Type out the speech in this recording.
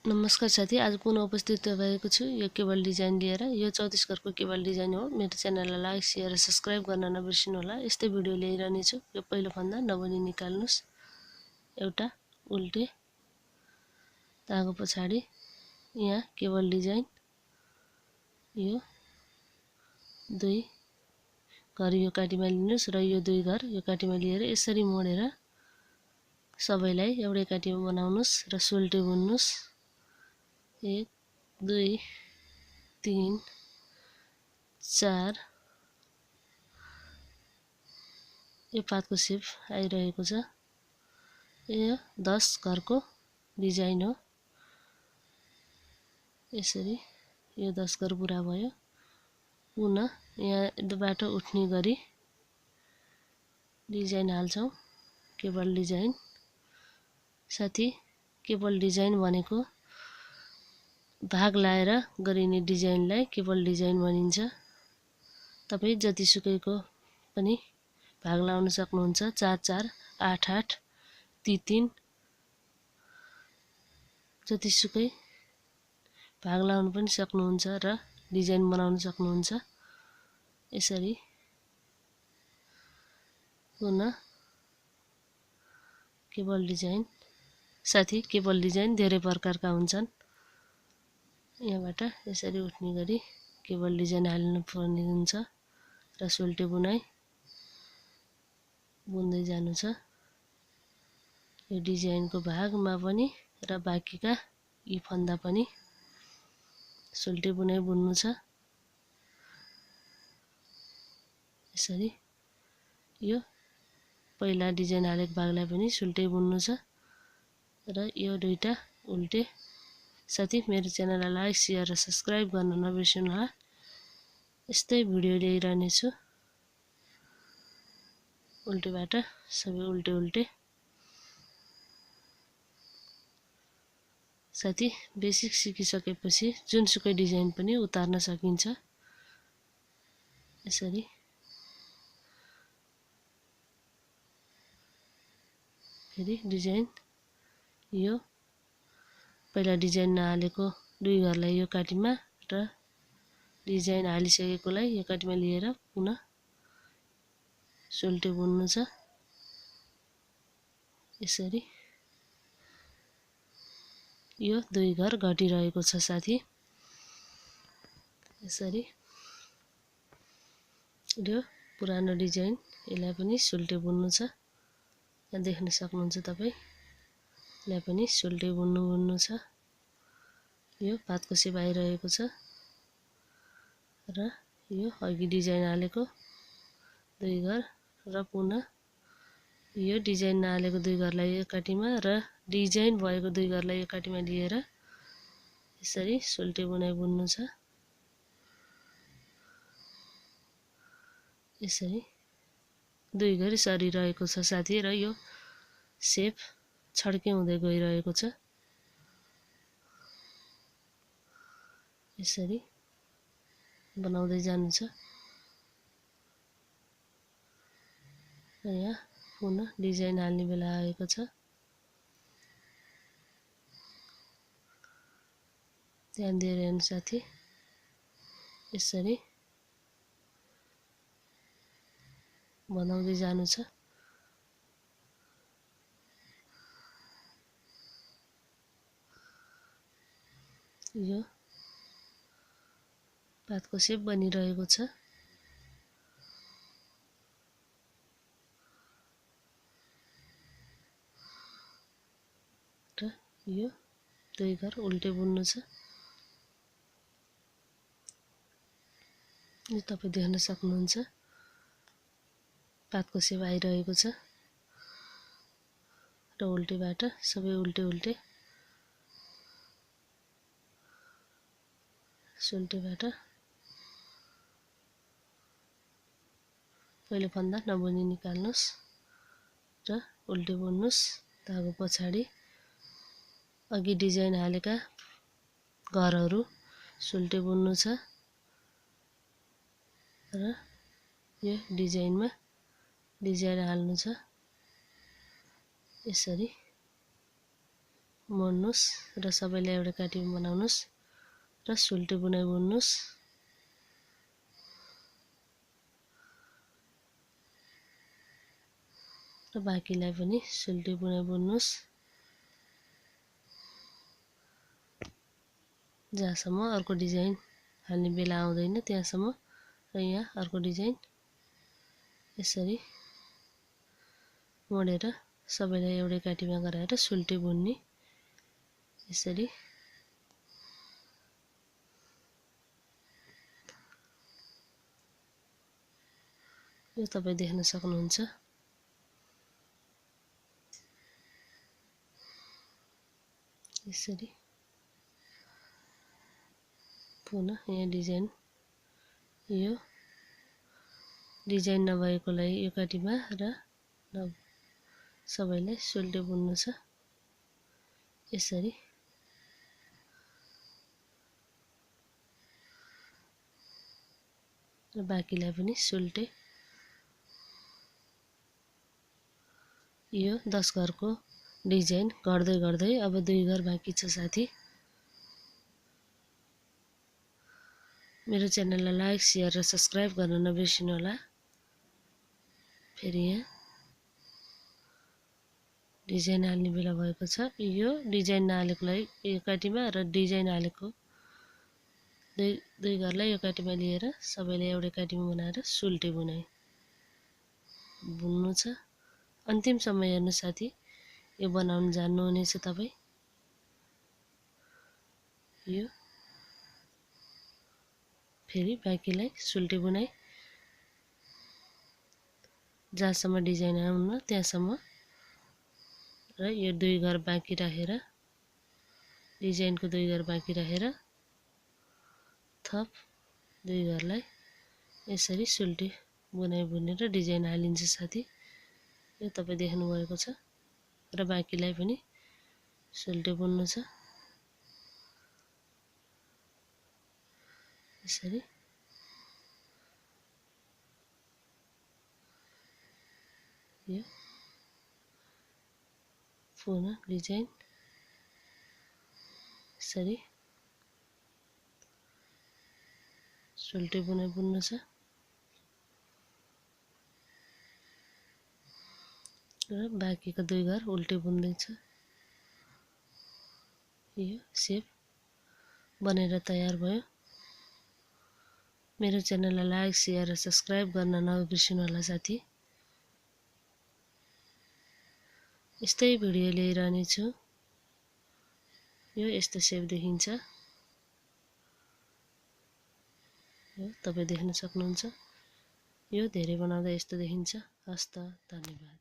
नमस्कार साथी, आज पुनः उपस्थित भएको छु यो केबल डिजाइन लिएर। यो 34 घरको केबल डिजाइन हो। मेरो च्यानललाई लाइक, शेयर र सब्स्क्राइब गर्न नबिर्सिनु होला। यस्तै भिडियो ल्याइरहने छु। यो पहिलो फन्दा नबनी निकाल्नुस्। एउटा उल्टे तागो पछाडि यहाँ केबल डिजाइन, यो दुई घर यो काटीमा लिनुस् र यो दुई घर यो काटीमा लिएर यसरी मोडेर सबैलाई एउटै काटीमा बनाउनुस् र सोल्टे बुन्नुस्। 1 2 3 4 यो पातको सेप आइरहेको छ। यो 10 घरको डिजाइन हो। यसरी यो 10 घर पुरा भयो। पुनः यहाँबाट उठ्ने गरी डिजाइन हाल्छौं। केबल डिजाइन साथी, केबल डिजाइन भनेको भाग लाएर गरिने डिजाइनलाई केबल डिजाइन भनिन्छ। तपाई जतिसुकैको पनि भाग लाउन सक्नुहुन्छ। 4 4 8 8 3 3 जतिसुकै भाग लाउन पनि सक्नुहुन्छ र डिजाइन बनाउन सक्नुहुन्छ। यसरी पुनः केबल डिजाइन साथी, केबल डिजाइन धेरै प्रकारका हुन्छन्। यहाँबाट यसरी उठ्ने गरी केबल डिजाइन हाल्नु पर्ने हुन्छ र सोल्टे बुनाइ बुन्दै जानु छ। यो डिजाइनको भागमा पनि र बाँकीका यी फन्दा पनि सोल्टे बुनाइ बुन्नु छ। यसरी यो पहिला डिजाइन हालेको भागलाई पनि सोल्टे बुन्नु छ र यो दुईटा उल्टे। साथी, मेरो च्यानललाई लाइक, शेयर र सब्स्क्राइब गर्न नबिर्सनु होला। यस्तै भिडियो ल्याइरहने छु। उल्टेबाट सबै उल्टे उल्टे। साथी, बेसिक सिकिसकेपछि जुनसुकै डिजाइन पनि उतार्न सकिन्छ। यसरी फेरि डिजाइन यो पहिला डिजाइन नहालेको दुई घरलाई यो काटीमा र डिजाइन हालिसकेकोलाई यो काटीमा लिएर पुनः सोल्टे बुन्नु छ। यसरी यो दुई घर घटिरहेको छ साथी। यसरी यो पुरानो डिजाइन, यसलाई पनि सोल्टे बुन्नु छ। यहाँ देख्न सक्नुहुन्छ तपाई। यसलाई पनि सोल्टे बुन्नु छ। यो पातको सेप आइरहेको छ र यो अघि डिजाइन हालेको दुई घर र पुनः यो डिजाइन नहालेको दुई घरलाई यो काटीमा र डिजाइन भएको दुई घरलाई यो काटीमा लिएर यसरी सोल्टे बुनाइ बुन्नु छ। यसरी दुई घर सरिरहेको छ साथी र यो सेप छड्के हुँदै गइरहेको छ। यसरी बनाउँदै जानु छ। र यहाँ पुनः डिजाइन हाल्ने बेला आएको छ। ध्यान दिएर हेर्नु साथी। यसरी बनाउँदै जानु छ। यो पातको सेप बनिरहेको छ र यो दुई घर उल्टे बुन्नु छ। यो तपाई देख्न सक्नुहुन्छ। पातको सेप आइरहेको छ र उल्टेबाट सबै उल्टे उल्टे। सोल्टेबाट पहिलो फन्दा नबुनी निकाल्नुस् र उल्टे बुन्नुस्। तागो पछाडि अघि डिजाइन हालेका घरहरू सोल्टे बुन्नु छ र यो डिजाइनमा डिजाइन हाल्नु छ। यसरी मोड्नुस् र सबैलाई एउटै काटीमा बनाउनुस् र सुल्टे बुनाइ बुन्नुस्। र बाँकीलाई पनि सुल्टे बुनाइ बुन्नुस् जहाँसम्म अर्को डिजाइन हाल्ने बेला आउँदैन त्यहाँसम्म। र यहाँ अर्को डिजाइन यसरी मोडेर सबैलाई एउटै काटीमा गराएर सुल्टे बुन्ने। यसरी यो तपाई देख्न सक्नुहुन्छ। यसरी पुनः यहाँ डिजाइन, यो डिजाइन नभएकोलाई यो काटीमा र सबैलाई सुल्टे बुन्नु छ। यसरी र बाँकीलाई पनि सुल्टे। यो 10 घरको डिजाइन गर्दै गर्दै अब 2 घर बाँकी छ साथी। मेरो च्यानललाई लाइक, शेयर र सब्स्क्राइब गर्न नबिर्सिनु होला। फेरि यहाँ डिजाइन हाल्ने बेला भएको छ। यो डिजाइन नहालेकोलाई यो काटीमा र डिजाइन हालेको दुई घरलाई यो काटीमा लिएर सबैलाई एउटै काटीमा बनाएर सुल्टे बुनाइ बुन्नु छ। अन्तिमसम्म हेर्नु साथी, यो बनाउन जान्नुहुनेछ तपाई। यो फेरि बाँकीलाई सुल्टे बुनाइ जहाँसम्म डिजाइन आउन्न त्यहाँसम्म र यो 2 घर बाँकी राखेर डिजाइनको 2 घर बाँकी राखेर थप 2 घरलाई यसरी सुल्टे बुनाइ बुनेर डिजाइन हालिन्छ साथी। यो तपाई देख्नु भएको छ। र बाँकीलाई पनि सुल्टे बुन्नु छ। यसरी यो पुनः डिजाइन यसरी सुल्टे बुनाइ बुन्नु छ। र बाँकीको 2 घर उल्टे बुन्दैछ। यो सेप बनेर तयार भयो। मेरो च्यानललाई लाइक, शेयर र सब्स्क्राइब गर्न नबिर्सिनु होला साथी। यस्तै भिडियो ल्याइरहने छु। यो यस्तो सेप देखिन्छ। यो तपाई देख्न सक्नुहुन्छ। यो धेरै बनाउँदा यस्तो देखिन्छ। हस्त, धन्यवाद।